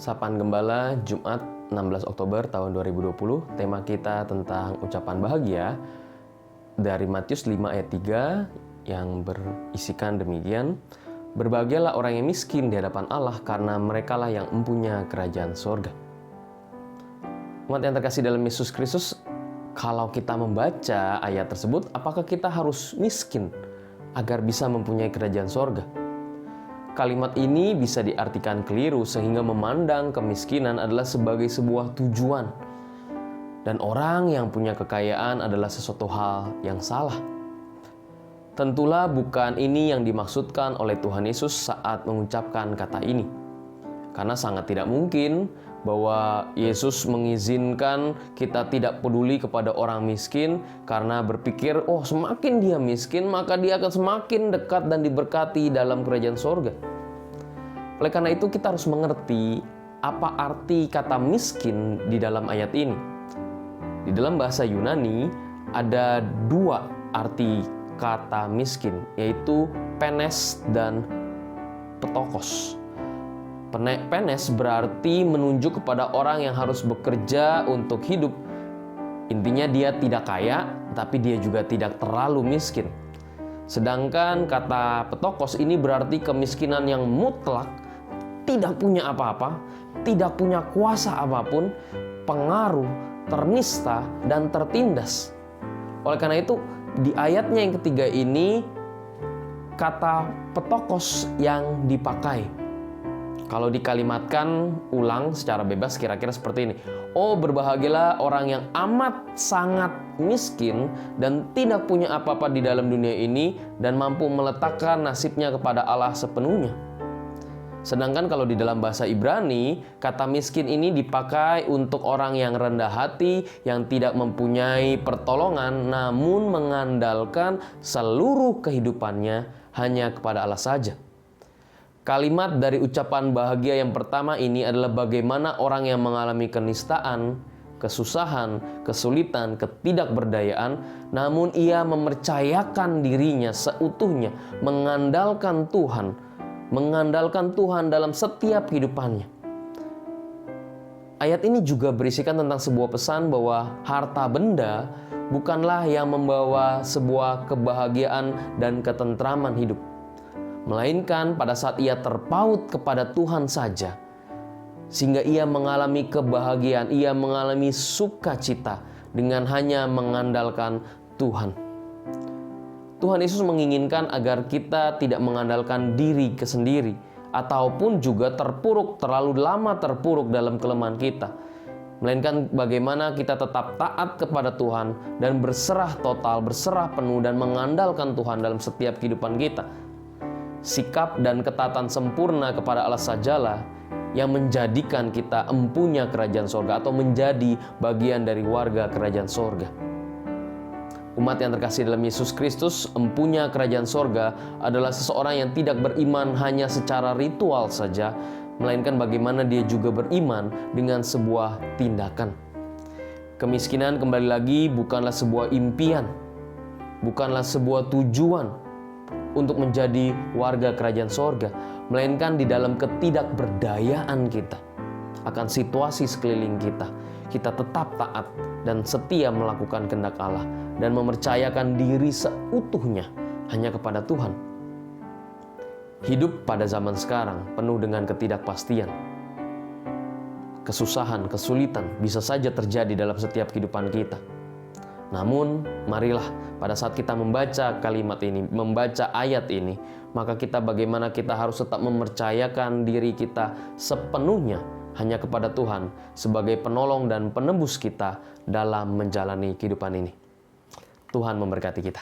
Sapaan Gembala, Jumat 16 Oktober tahun 2020. Tema kita tentang ucapan bahagia dari Matius 5 ayat 3 yang berisikan demikian. Berbahagialah orang yang miskin di hadapan Allah, karena merekalah yang mempunyai kerajaan sorga. Umat yang terkasih dalam Yesus Kristus, kalau kita membaca ayat tersebut, apakah kita harus miskin agar bisa mempunyai kerajaan sorga? Kalimat ini bisa diartikan keliru sehingga memandang kemiskinan adalah sebagai sebuah tujuan. Dan orang yang punya kekayaan adalah sesuatu hal yang salah. Tentulah bukan ini yang dimaksudkan oleh Tuhan Yesus saat mengucapkan kata ini. Karena sangat tidak mungkin bahwa Yesus mengizinkan kita tidak peduli kepada orang miskin karena berpikir, oh semakin dia miskin maka dia akan semakin dekat dan diberkati dalam kerajaan sorga. Oleh karena itu kita harus mengerti apa arti kata miskin di dalam ayat ini. Di dalam bahasa Yunani ada dua arti kata miskin, yaitu penes dan petokos. Penes berarti menunjuk kepada orang yang harus bekerja untuk hidup. Intinya dia tidak kaya, tapi dia juga tidak terlalu miskin. Sedangkan kata petokos ini berarti kemiskinan yang mutlak, tidak punya apa-apa, tidak punya kuasa apapun, pengaruh, ternista, dan tertindas. Oleh karena itu, di ayatnya yang ketiga ini, kata petokos yang dipakai. Kalau dikalimatkan ulang secara bebas kira-kira seperti ini. Oh, berbahagialah orang yang amat sangat miskin dan tidak punya apa-apa di dalam dunia ini dan mampu meletakkan nasibnya kepada Allah sepenuhnya. Sedangkan kalau di dalam bahasa Ibrani, kata miskin ini dipakai untuk orang yang rendah hati, yang tidak mempunyai pertolongan, namun mengandalkan seluruh kehidupannya hanya kepada Allah saja. Kalimat dari ucapan bahagia yang pertama ini adalah bagaimana orang yang mengalami kenistaan, kesusahan, kesulitan, ketidakberdayaan, namun ia mempercayakan dirinya seutuhnya, mengandalkan Tuhan dalam setiap kehidupannya. Ayat ini juga berisikan tentang sebuah pesan bahwa harta benda bukanlah yang membawa sebuah kebahagiaan dan ketentraman hidup. Melainkan pada saat ia terpaut kepada Tuhan saja, sehingga ia mengalami kebahagiaan, ia mengalami sukacita dengan hanya mengandalkan Tuhan. Tuhan Yesus menginginkan agar kita tidak mengandalkan diri sendiri, ataupun juga terlalu lama terpuruk dalam kelemahan kita. Melainkan bagaimana kita tetap taat kepada Tuhan dan berserah total, berserah penuh dan mengandalkan Tuhan dalam setiap kehidupan kita. Sikap dan ketaatan sempurna kepada Allah sajalah yang menjadikan kita empunya kerajaan sorga atau menjadi bagian dari warga kerajaan sorga. Umat yang terkasih dalam Yesus Kristus, empunya kerajaan sorga adalah seseorang yang tidak beriman hanya secara ritual saja, melainkan bagaimana dia juga beriman dengan sebuah tindakan. Kemiskinan kembali lagi bukanlah sebuah impian, bukanlah sebuah tujuan untuk menjadi warga kerajaan sorga, melainkan di dalam ketidakberdayaan kita akan situasi sekeliling kita, kita tetap taat dan setia melakukan kehendak Allah dan mempercayakan diri seutuhnya hanya kepada Tuhan. Hidup pada zaman sekarang penuh dengan ketidakpastian. Kesusahan, kesulitan bisa saja terjadi dalam setiap kehidupan kita. Namun, marilah pada saat kita membaca kalimat ini, membaca ayat ini, maka bagaimana kita harus tetap mempercayakan diri kita sepenuhnya hanya kepada Tuhan sebagai penolong dan penebus kita dalam menjalani kehidupan ini. Tuhan memberkati kita.